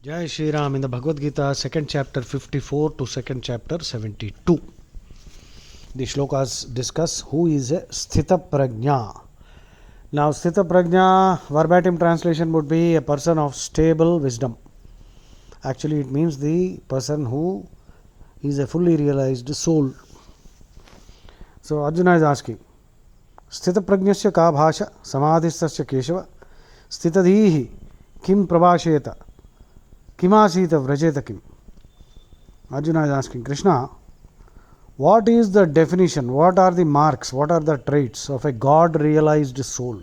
Jai Shri Ram in the Bhagavad Gita, second chapter 54 to second chapter 72. The shlokas discuss who is a Stithapragnya. Now, Stithapragnya, verbatim translation would be a person of stable wisdom. Actually, it means the person who is a fully realized soul. So, Arjuna is asking, Stithaprajnasya ka bhasha samadhistasya keshava stitadhihi kim prabhasheta kimasita vrajeta kim. Arjuna is asking, Krishna, what is the definition, what are the marks, what are the traits of a God realized soul?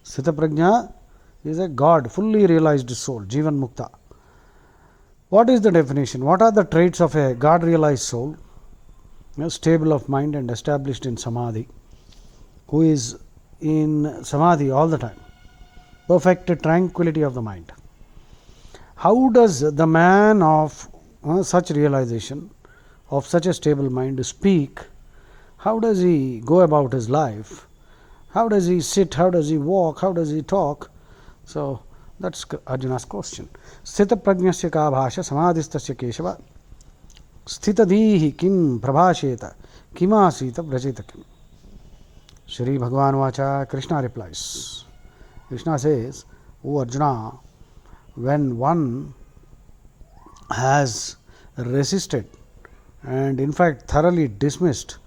Stithapragnya is a God, fully realized soul, Jivan Mukta. What is the definition? What are the traits of a God realized soul? Stable of mind and established in Samadhi, who is in Samadhi all the time, perfect tranquility of the mind. How does the man of such realization, of such a stable mind speak? How does he go about his life? How does he sit? How does he walk? How does he talk? So that's Arjuna's question. Stithaprajnasya ka bhasha samadhistasya keshava stitadhihi kim prabhasheta kimasita vrajeta kim. Shri Bhagavan Vacha, Krishna replies. Krishna says, O Arjuna, when one has resisted and in fact thoroughly dismissed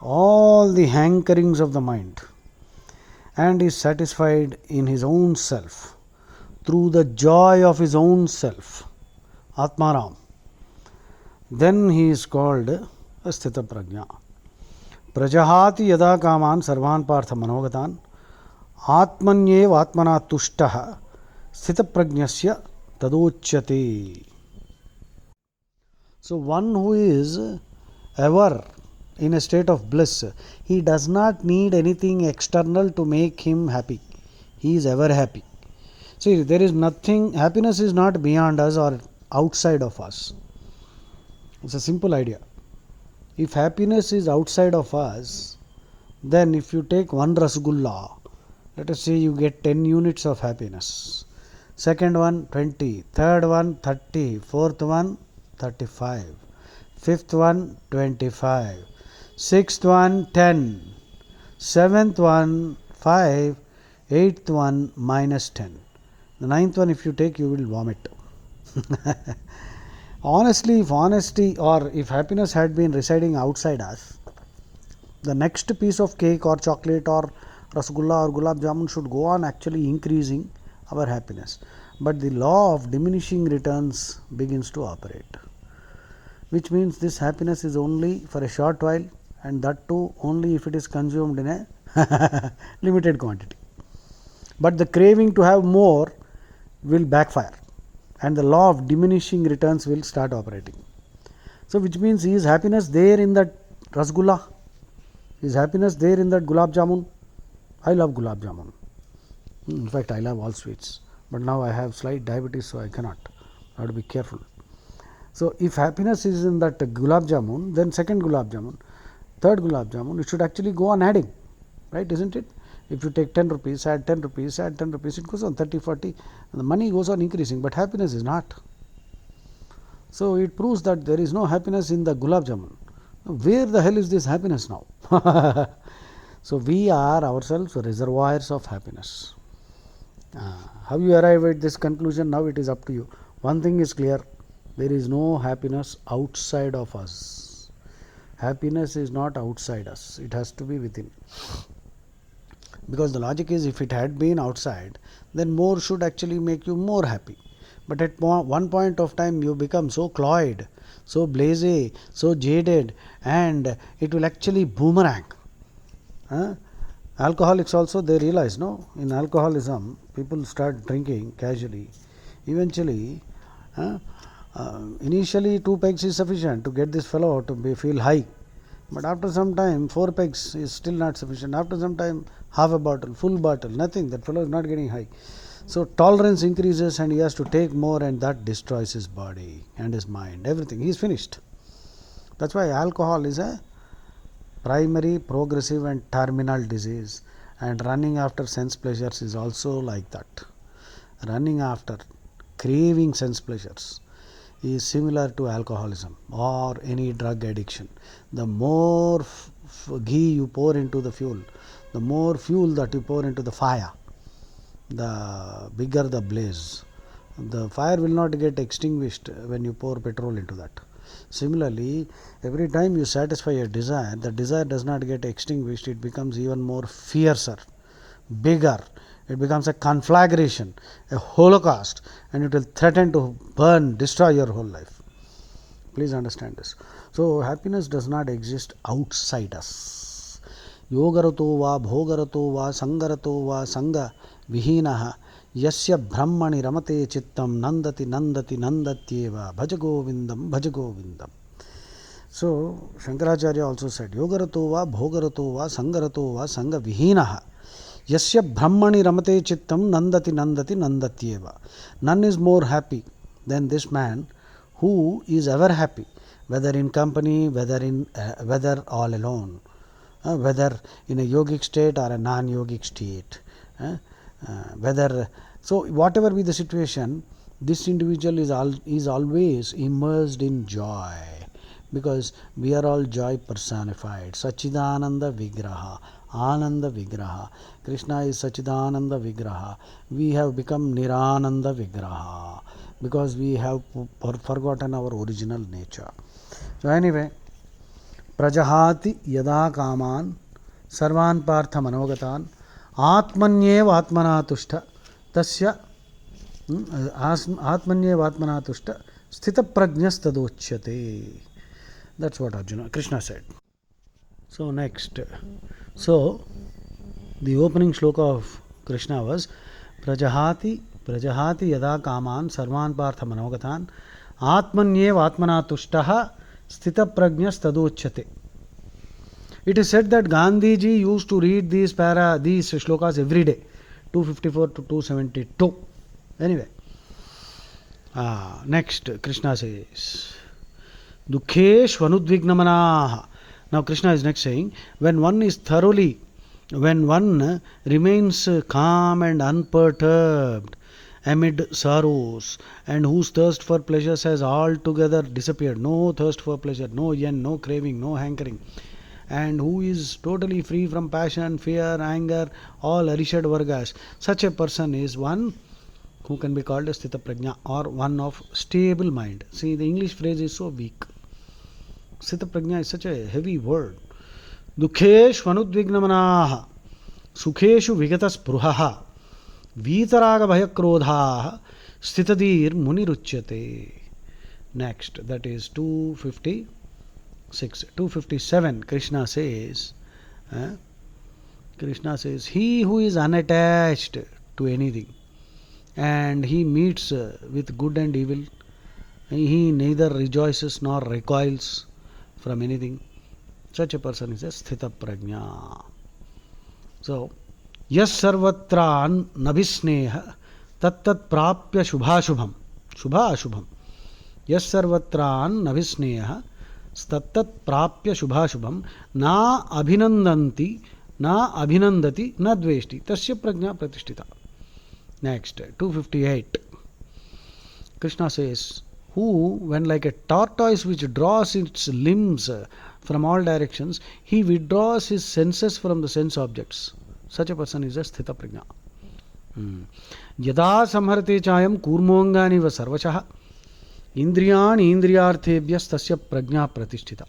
all the hankerings of the mind and is satisfied in his own self through the joy of his own self, Atmaram, then he is called a Stithapragnya. Prajahati yada kaman sarvan partha manogatan atmanyev atmana tushtaha Stithaprajnasya tadochyate. So one who is ever in a state of bliss, he does not need anything external to make him happy. He is ever happy. See, there is nothing, happiness is not beyond us or outside of us. It's a simple idea. If happiness is outside of us, then if you take one rasgulla, let us say you get 10 units of happiness. Second one 20, third one 30, fourth one 35, fifth one 25, sixth one 10, seventh one 5, eighth one minus 10. The ninth one if you take, you will vomit. Honestly, if honesty or if happiness had been residing outside us, the next piece of cake or chocolate or rasgulla or gulab jamun should go on actually increasing our happiness. But the law of diminishing returns begins to operate, which means this happiness is only for a short while, and that too only if it is consumed in a limited quantity. But the craving to have more will backfire, and the law of diminishing returns will start operating. So which means, is happiness there in that rasgulla? Is happiness there in that gulab jamun? I love gulab jamun. In fact, I love all sweets. But now I have slight diabetes, so I cannot. I have to be careful. So if happiness is in that gulab jamun, then second gulab jamun, third gulab jamun, it should actually go on adding, right? Isn't it? If you take 10 rupees, add 10 rupees, add 10 rupees, it goes on 30, 40, and the money goes on increasing, but happiness is not. So it proves that there is no happiness in the gulab jamun. Where the hell is this happiness now? So we are ourselves reservoirs of happiness. How you arrive at this conclusion, now it is up to you. One thing is clear, there is no happiness outside of us. Happiness is not outside us, it has to be within. Because the logic is, if it had been outside, then more should actually make you more happy. But at one point of time you become so cloyed, so blasé, so jaded, and it will actually boomerang. Alcoholics also, they realize, no, in alcoholism people start drinking casually. Eventually, initially 2 pegs is sufficient to get this fellow to feel high. But after some time 4 pegs is still not sufficient. After some time half a bottle, full bottle, nothing, that fellow is not getting high. So tolerance increases and he has to take more, and that destroys his body and his mind, everything. He is finished. That's why alcohol is a primary, progressive and terminal disease, and running after sense pleasures is also like that. Running after craving sense pleasures is similar to alcoholism or any drug addiction. The more ghee you pour into the fuel, the more fuel that you pour into the fire, the bigger the blaze. The fire will not get extinguished when you pour petrol into that. Similarly, every time you satisfy a desire, the desire does not get extinguished, it becomes even more fiercer, bigger. It becomes a conflagration, a holocaust, and it will threaten to burn, destroy your whole life. Please understand this. So, happiness does not exist outside us. Yogarato va, bhogarato va, sangarato va, sanga vihinaha yasya brahmani ramate chittam nandati nandati nandatyeva bhaja govindam. So, Shankaracharya also said, Yogarato va, bhogarato va, sangarato va, sanga vihinaha yasya brahmani ramate chittam nandati nandati nandatyeva. None is more happy than this man who is ever happy, whether in company, whether all alone, whether in a yogic state or a non-yogic state, so whatever be the situation, this individual is always immersed in joy, because we are all joy personified. Sachidananda Vigraha, Ananda Vigraha. Krishna is Sachidananda Vigraha. We have become Nirananda Vigraha because we have forgotten our original nature. So anyway, Prajahati yada kaman sarvan partha manogatan atmanyev atmana tushta tasya atmanyev atmana tushta Stithapragnya tadochyate. That's what Krishna said. So next, so the opening shloka of Krishna was Prajahati yada kaman sarvan partha manogatan atmanyev atmana tushtaha Stithapragnya tadochyate. It is said that Gandhiji used to read these shlokas every day, 254 to 272. Anyway, next Krishna says Dukhesh vanudvignamanaha. Now Krishna is next saying, when one remains calm and unperturbed amid sorrows, and whose thirst for pleasures has altogether disappeared, no thirst for pleasure, no yen, no craving, no hankering, and who is totally free from passion, fear, anger, all arishad vargas, such a person is one who can be called a Stithapragnya, or one of stable mind. See, the English phrase is so weak. Stithapragnya is such a heavy word. Dukhesh vanudvignamanaha sukheshu vigatas pruhaha Vitaraga bhayakrodha stitadir muniruchyate. Next, that is 256. 257, Krishna says, he who is unattached to anything and he meets with good and evil, he neither rejoices nor recoils from anything, such a person is a Stithapragnya. So, Yas sarvatra nabhisneha tattat prapya shubhashubham. Shubhashubham. Yas sarvatra nabhisneha tattat prapya shubhashubham na abhinandati na dveshti tasya prajna pratishtita. Next, 258. Krishna says, who, when like a tortoise which draws its limbs from all directions, he withdraws his senses from the sense objects. Such a person is a Stithapragnya. Yada samharate chayam kurmongani va sarvashaha indriyani indriyarthebhyas tasya prajna pratishtita.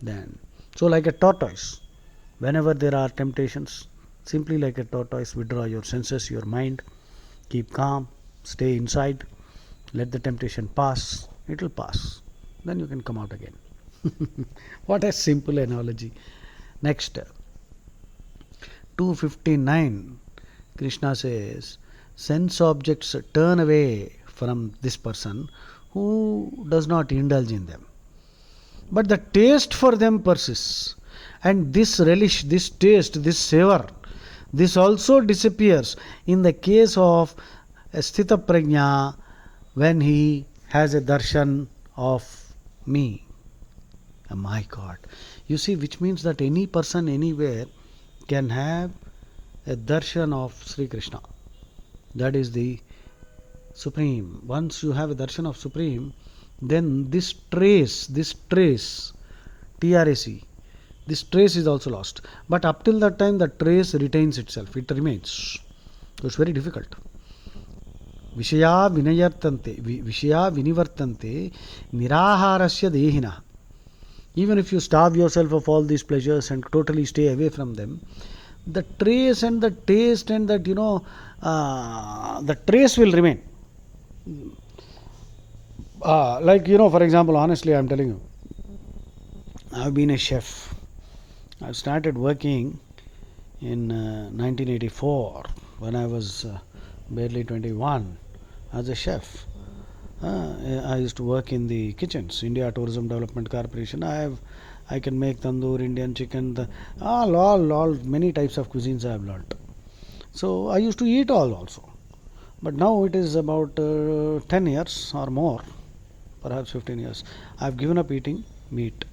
Then, so like a tortoise, whenever there are temptations, simply like a tortoise, withdraw your senses, your mind, keep calm, stay inside, let the temptation pass, it will pass. Then you can come out again. What a simple analogy. Next, 259, Krishna says, sense objects turn away from this person who does not indulge in them. But the taste for them persists. And this relish, this taste, this savor, this also disappears in the case of a Stithapragnya when he has a darshan of me. Oh my God. You see, which means that any person anywhere can have a darshan of Sri Krishna. That is the Supreme. Once you have a darshan of Supreme, then this trace, TRAC, this trace is also lost. But up till that time, the trace retains itself, it remains. So it's very difficult. Vishaya vinivartante niraharasya dehina. Even if you starve yourself of all these pleasures and totally stay away from them, the trace and the taste and that, the trace will remain. Like, for example, honestly, I'm telling you, I've been a chef. I started working in 1984 when I was barely 21 as a chef. I used to work in the kitchens, India Tourism Development Corporation. I can make tandoor, Indian chicken, all many types of cuisines I have learnt. So I used to eat all also. But now it is about 10 years or more, perhaps 15 years. I've given up eating meat.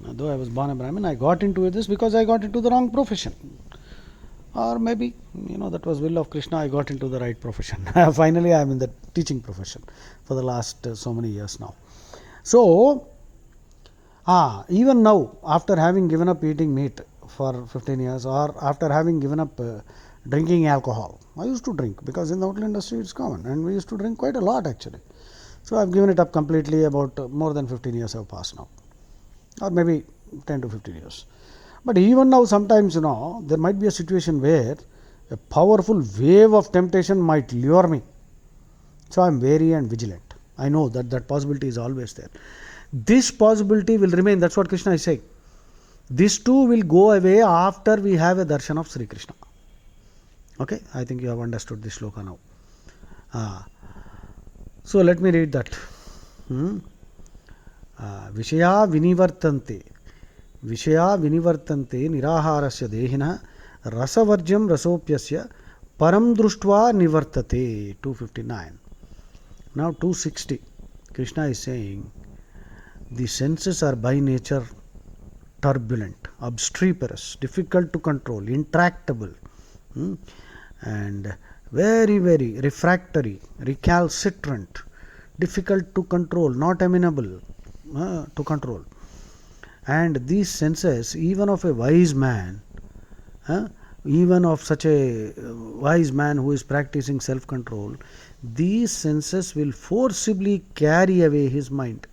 Though I was born a Brahmin, I got into this because I got into the wrong profession. Or maybe, that was will of Krishna, I got into the right profession. Finally, I am in the teaching profession for the last so many years now. So, even now, after having given up eating meat for 15 years, or after having given up drinking alcohol, I used to drink because in the hotel industry it's common, and we used to drink quite a lot actually. So I've given it up completely. About more than 15 years have passed now, or maybe 10 to 15 years. But even now, sometimes, there might be a situation where a powerful wave of temptation might lure me. So I'm wary and vigilant. I know that possibility is always there. This possibility will remain. That's what Krishna is saying. This too will go away after we have a darshan of Sri Krishna. Okay, I think you have understood this shloka now. So let me read that. Vishaya vinivartante niraharasya dehina rasavarjyam rasopyasya param društva nivartate. 259. Now 260. Krishna is saying the senses are by nature turbulent, obstreperous, difficult to control, intractable, and very, very refractory, recalcitrant, difficult to control, not amenable to control. And these senses, even of a wise man, even of such a wise man who is practicing self-control, these senses will forcibly carry away his mind.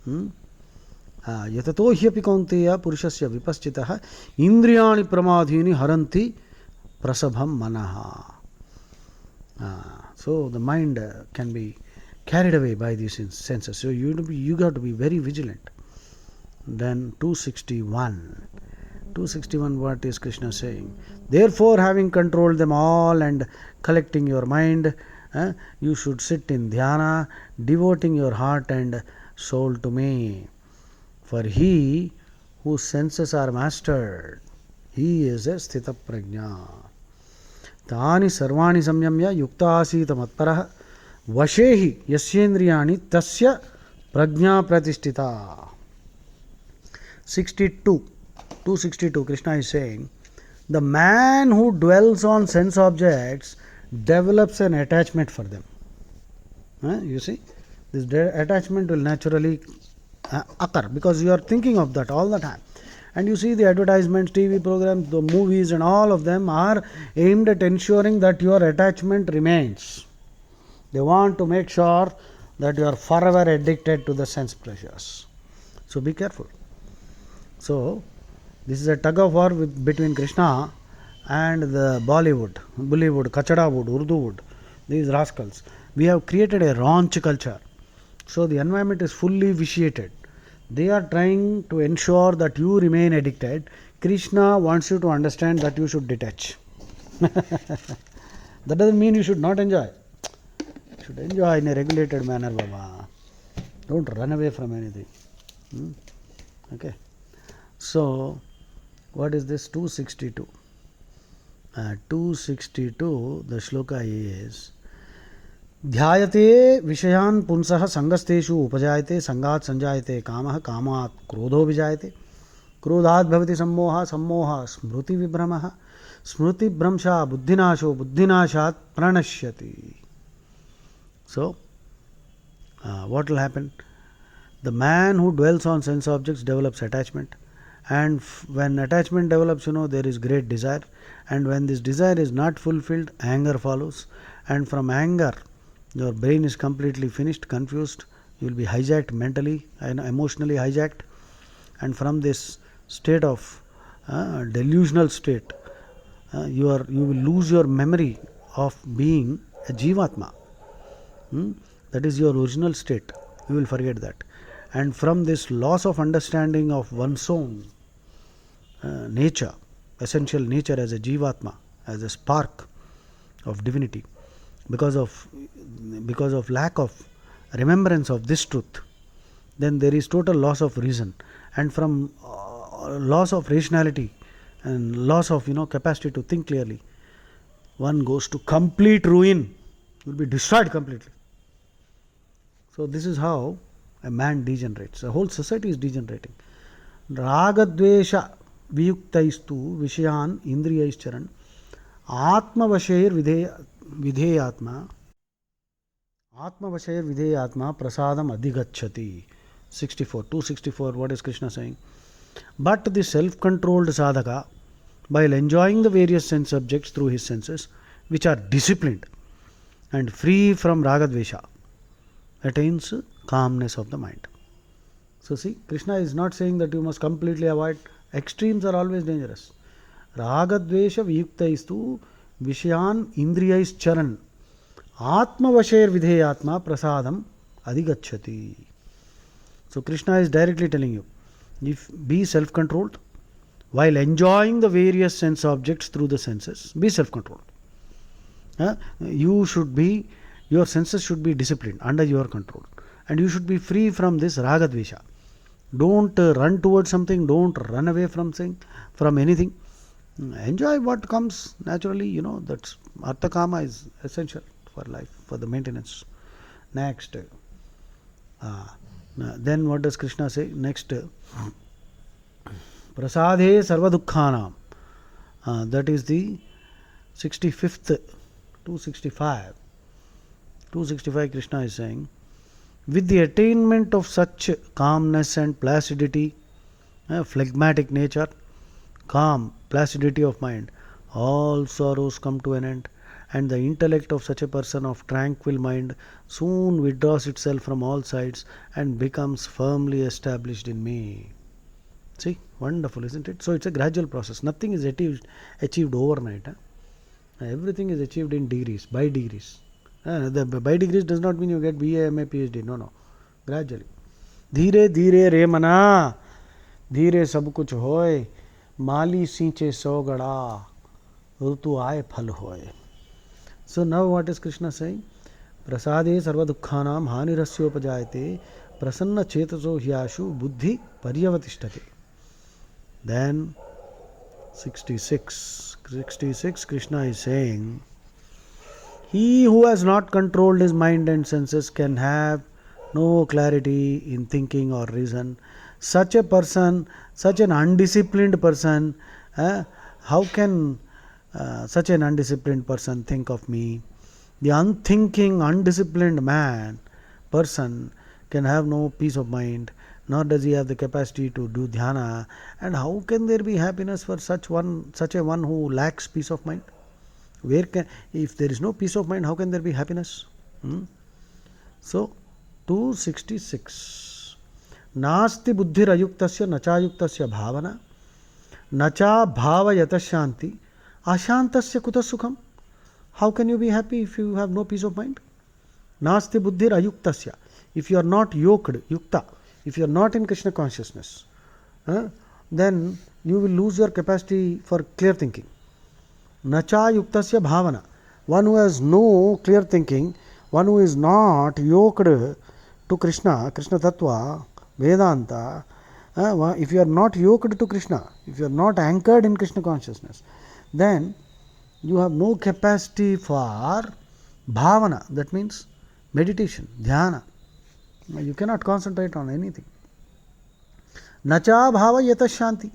Yatato hyapi kaunteya purushasya vipaschitah indriyani pramadhini haranti prasabham manaha. So the mind can be carried away by these senses. So you got to be very vigilant. Then 261. 261, what is Krishna saying? Therefore, having controlled them all and collecting your mind, you should sit in dhyana, devoting your heart and soul to me. For he whose senses are mastered, he is a Stithapragnya. Tani sarvani samyamya yukta asita matparah vashehi yasyendriyani tasya prajna pratishtita. 262, Krishna is saying, the man who dwells on sense objects develops an attachment for them. You see, this attachment will naturally occur because you are thinking of that all the time. And you see the advertisements, TV programs, the movies, and all of them are aimed at ensuring that your attachment remains. They want to make sure that you are forever addicted to the sense pleasures. So be careful. So this is a tug of war between Krishna and the Bollywood, Kachada wood, Urdu wood, these rascals. We have created a raunch culture. So the environment is fully vitiated. They are trying to ensure that you remain addicted. Krishna wants you to understand that you should detach. That doesn't mean you should not enjoy. You should enjoy in a regulated manner, Baba. Don't run away from anything. Okay. So, what is this? 262. 262, the shloka is Dhyayate Vishayan Punsaha Sangasteshu Upajayate Sangat Sanjayate Kamaha Kamat Krodho Vijayate Krodhat Bhavati Sammoha Sammoha Smruti Vibhramaha Smruti Bramsha Buddhinasho Buddhinashat Pranashyati. So, what will happen? The man who dwells on sense objects develops attachment, and when attachment develops, there is great desire, and when this desire is not fulfilled, anger follows, and from anger your brain is completely finished, confused, you will be hijacked mentally and emotionally hijacked, and from this state of delusional state, you will lose your memory of being a jivatma. That is your original state. You will forget that. And from this loss of understanding of one's own nature, essential nature as a jivatma, as a spark of divinity, because of lack of remembrance of this truth, then there is total loss of reason, and from loss of rationality and loss of capacity to think clearly, one goes to complete ruin, will be destroyed completely. So this is how a man degenerates. The whole society is degenerating. Ragadvesha viyuktaistu vishayan indriyaischran atmavashair vidheyatma prasadam adhigacchati. 264. What is Krishna saying? But the self-controlled sadhaka, while enjoying the various sense objects through his senses, which are disciplined and free from ragadvesha, attains calmness of the mind. So see, Krishna is not saying that you must completely avoid. Extremes are always dangerous. Ragadvesha viyuktaistu vishayan indriyais charan atmavashair vidheyatma prasadam adhigacchati. So Krishna is directly telling you, if be self-controlled while enjoying the various sense objects through the senses, be self-controlled. Your senses should be disciplined, under your control, and you should be free from this ragadvesha. Don't run towards something, don't run away from anything. Enjoy what comes naturally. That's artha kama is essential for life, for the maintenance. Next, then what does Krishna say? Next, prasadhe sarva dukkhanam. That is the 65th, 265. 265 Krishna is saying, with the attainment of such calmness and placidity, phlegmatic nature, calm, placidity of mind, all sorrows come to an end, and the intellect of such a person of tranquil mind soon withdraws itself from all sides and becomes firmly established in me. See, wonderful, isn't it? So it's a gradual process. Nothing is achieved overnight. Everything is achieved in degrees, by degrees. By degrees does not mean you get BA, MA, PhD. No. Gradually. धीरे धीरे रे मना, धीरे सब कुछ होए, माली सींचे सौ गड़ा, ऋतु आए फल होए. So now what is Krishna saying? Prasade sarva dukkhanam hanirasyopajaite prasanna chetaso hyashu buddhi paryavatishtate. Then 66 Krishna is saying, he who has not controlled his mind and senses can have no clarity in thinking or reason. Such a person, such an undisciplined person, how can such an undisciplined person think of me? The unthinking, undisciplined person can have no peace of mind, nor does he have the capacity to do dhyana. And how can there be happiness for such a one who lacks peace of mind? If there is no peace of mind, how can there be happiness? So 266. Nasti buddhir ayuktasya nachayuktasya bhavana nacha bhavayata shanti ashantasya kuta sukham. How can you be happy if you have no peace of mind? Nasti buddhir ayuktasya. If you are not yoked, yukta, if you are not in Krishna consciousness, then you will lose your capacity for clear thinking. Nacha yuktasya bhavana. One who has no clear thinking, one who is not yoked to Krishna Tattva, Vedanta, if you are not yoked to Krishna, if you are not anchored in Krishna consciousness, then you have no capacity for bhavana. That means meditation, dhyana. You cannot concentrate on anything. Nacha bhava yata shanti.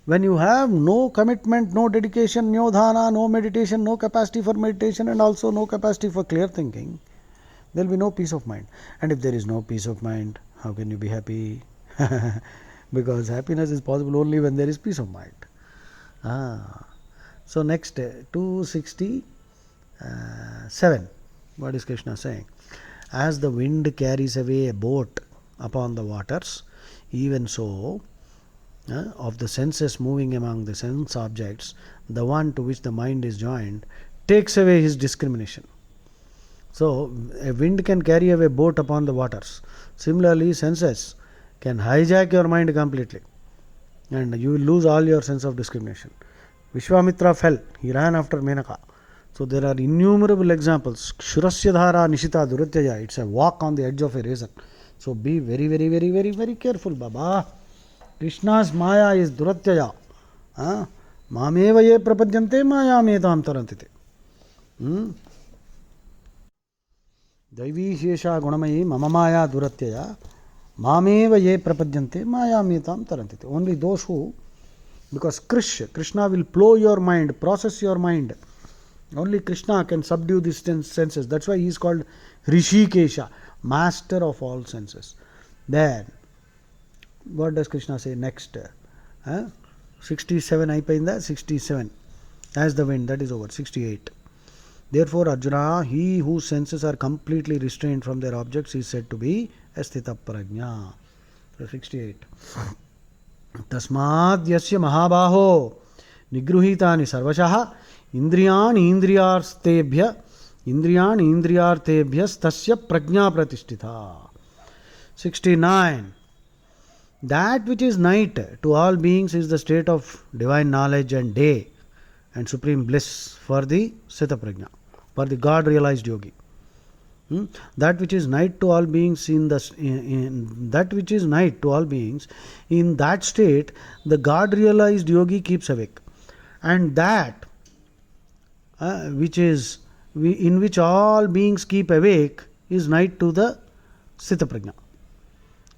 When you have no commitment, no dedication, no dhana, no meditation, no capacity for meditation, and also no capacity for clear thinking, There will be no peace of mind. And if there is no peace of mind, how can you be happy? Because happiness is possible only when there is peace of mind. So next, 267. What is Krishna saying? As the wind carries away a boat upon the waters, even so, of the senses moving among the sense objects, the one to which the mind is joined takes away his discrimination. So, a wind can carry away a boat upon the waters. Similarly, senses can hijack your mind completely, and you will lose all your sense of discrimination. Vishwamitra fell, he ran after Menaka. So, there are innumerable examples. Kshurasya dhara nishita duratyaya. It's a walk on the edge of a razor. So, be very, very, very, very, very careful, Baba. Krishna's Maya is duratyaya. Mameva ye prapadyante maya metam tarantite. Daivi shesha gunamayi mama maya duratyaya. Mameva ye prapadyante maya metam tarantite. Only those who, because Krishna will plow your mind, process your mind. Only Krishna can subdue these senses. That's why he is called Rishikesha, master of all senses. Then, what does Krishna say next? 67 aipayinda, 67. As the wind, that is over. 68. Therefore, Arjuna, he whose senses are completely restrained from their objects is said to be a Stithapragnya. So 68. Tasmad yasya mahabaho nigruhitani sarvashaha indriyan indriyartebhya tasya prajna pratishtitha. 69. That which is night to all beings is the state of divine knowledge and day and supreme bliss for the Stithapragnya, for the God realized yogi. That which is night to all beings in that state, the God realized yogi keeps awake, and that in which all beings keep awake is night to the Stithapragnya,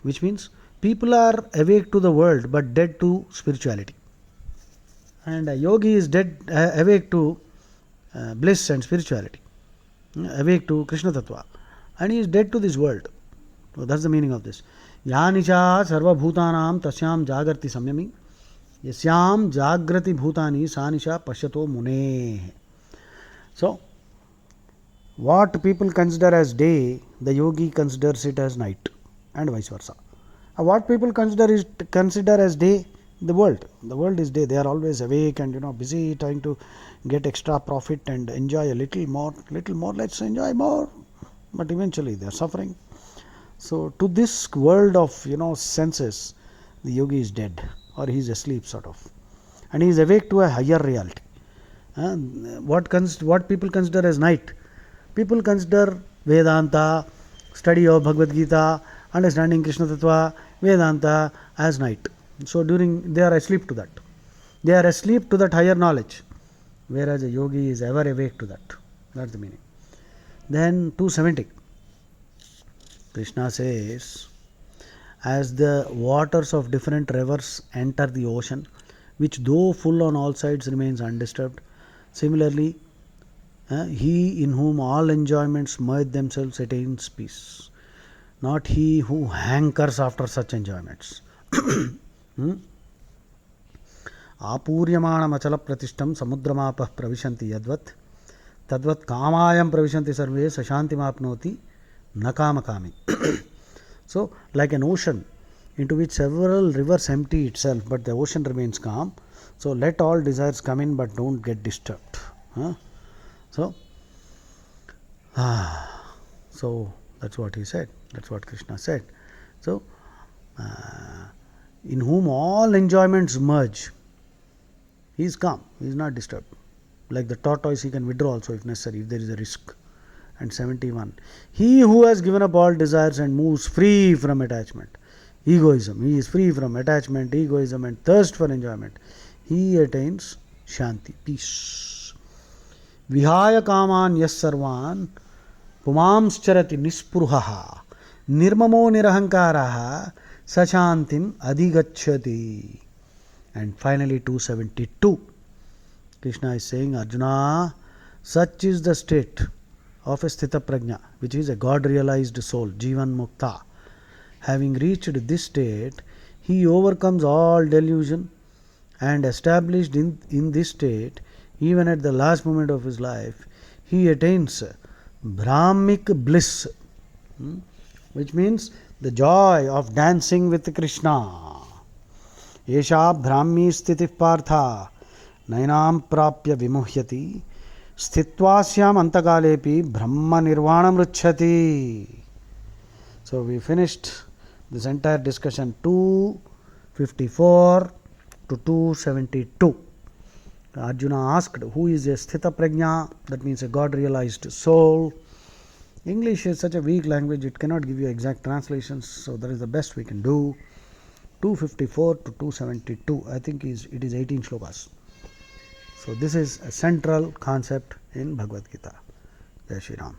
which means people are awake to the world but dead to spirituality, and a yogi is awake to bliss and spirituality, awake to Krishna Tattva, and he is dead to this world. So that's the meaning of this. Yanisha sarva bhutanam tasyam jagrati samyami yasyam jagrati bhutani sanisha pasyato mune. So, what people consider as day, the yogi considers it as night, and vice versa. What people consider as day, the world is day. They are always awake and busy trying to get extra profit and enjoy a little more. Let's enjoy more, but eventually they are suffering. So to this world of senses, the yogi is dead, or he is asleep sort of, and he is awake to a higher reality. What people consider as night, people consider Vedanta, study of Bhagavad Gita, understanding Krishna Tattva, Vedanta as night. So they are asleep to that. They are asleep to that higher knowledge, whereas a yogi is ever awake to that. That's the meaning. Then 270. Krishna says, as the waters of different rivers enter the ocean, which though full on all sides remains undisturbed, similarly, he in whom all enjoyments merge themselves attains peace. Not he who hankers after such enjoyments. Apuryamana machala pratishtam samudramapah pravishanti yadvat tadvat kamayam pravishanti sarve sashanti mapnoti nakamakami. So, like an ocean into which several rivers empty itself, but the ocean remains calm. So, let all desires come in, but don't get disturbed. So that's what he said. That's what Krishna said. So, in whom all enjoyments merge, he is calm, he is not disturbed. Like the tortoise, he can withdraw also if necessary, if there is a risk. And 71. He who has given up all desires and moves free from attachment, egoism, he is free from attachment, egoism, and thirst for enjoyment, he attains Shanti, peace. Vihaya kaman yas sarvan pumamscharati nispruhaha nirmamo nirahankaraha sachantim adhigacchati. And finally 272. Krishna is saying, Arjuna, such is the state of a Stithapragnya, which is a God realized soul, Jivan Mukta. Having reached this state, he overcomes all delusion and established in this state, even at the last moment of his life, he attains Brahmic bliss, which means the joy of dancing with Krishna. Esha Brahmi Sthiti Partha Nainam Prapya Vimuhyati Sthitvasyam Antakalepi Brahma Nirvanam Ruchati. So we finished this entire discussion 254 to 272. Arjuna asked, who is a Stithapragnya? That means a God realized soul. English is such a weak language, it cannot give you exact translations, so that is the best we can do. 254 to 272, I think it is 18 shlokas. So this is a central concept in Bhagavad Gita. Jai Shri Ram.